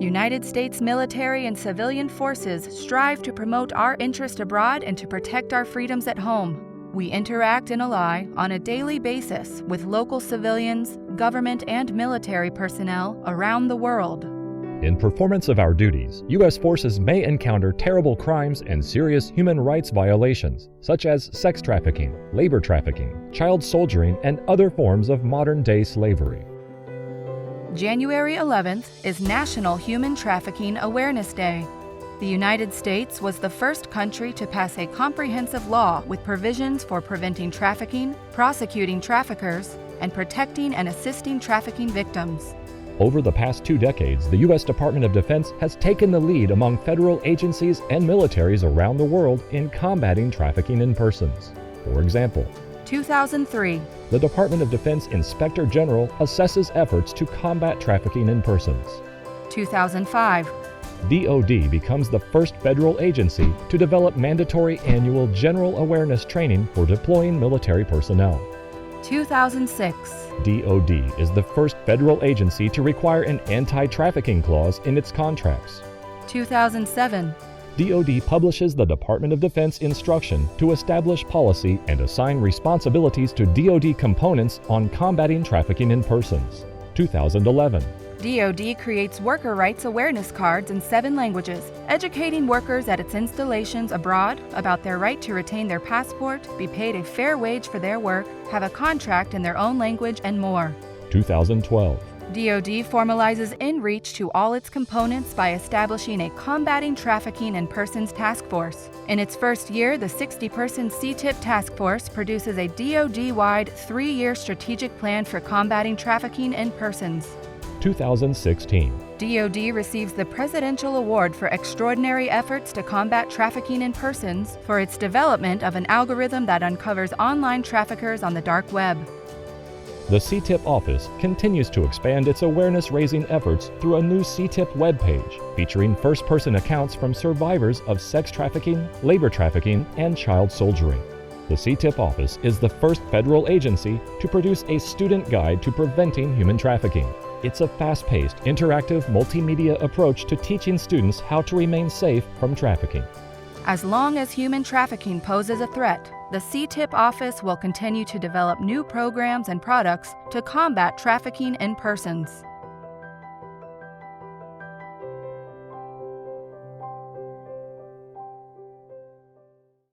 United States military and civilian forces strive to promote our interest abroad and to protect our freedoms at home. We interact and ally on a daily basis with local civilians, government, and military personnel around the world. In performance of our duties, U.S. forces may encounter terrible crimes and serious human rights violations, such as sex trafficking, labor trafficking, child soldiering, and other forms of modern-day slavery. January 11th is National Human Trafficking Awareness Day. The United States was the first country to pass a comprehensive law with provisions for preventing trafficking, prosecuting traffickers, and protecting and assisting trafficking victims. Over the past 2 decades, the U.S. Department of Defense has taken the lead among federal agencies and militaries around the world in combating trafficking in persons. For example, 2003. The Department of Defense Inspector General assesses efforts to combat trafficking in persons. 2005. DoD becomes the first federal agency to develop mandatory annual general awareness training for deploying military personnel. 2006. DoD is the first federal agency to require an anti-trafficking clause in its contracts. 2007. DoD publishes the Department of Defense instruction to establish policy and assign responsibilities to DoD components on combating trafficking in persons. 2011. DoD creates worker rights awareness cards in 7 languages, educating workers at its installations abroad about their right to retain their passport, be paid a fair wage for their work, have a contract in their own language, and more. 2012. DoD formalizes in-reach to all its components by establishing a Combating Trafficking in Persons Task Force. In its first year, the 60-person CTIP Task Force produces a DoD-wide 3-year strategic plan for combating trafficking in persons. 2016. DoD receives the Presidential Award for Extraordinary Efforts to Combat Trafficking in Persons for its development of an algorithm that uncovers online traffickers on the dark web. The CTIP office continues to expand its awareness-raising efforts through a new CTIP webpage featuring first-person accounts from survivors of sex trafficking, labor trafficking, and child soldiering. The CTIP office is the first federal agency to produce a student guide to preventing human trafficking. It's a fast-paced, interactive, multimedia approach to teaching students how to remain safe from trafficking. As long as human trafficking poses a threat, the CTIP office will continue to develop new programs and products to combat trafficking in persons.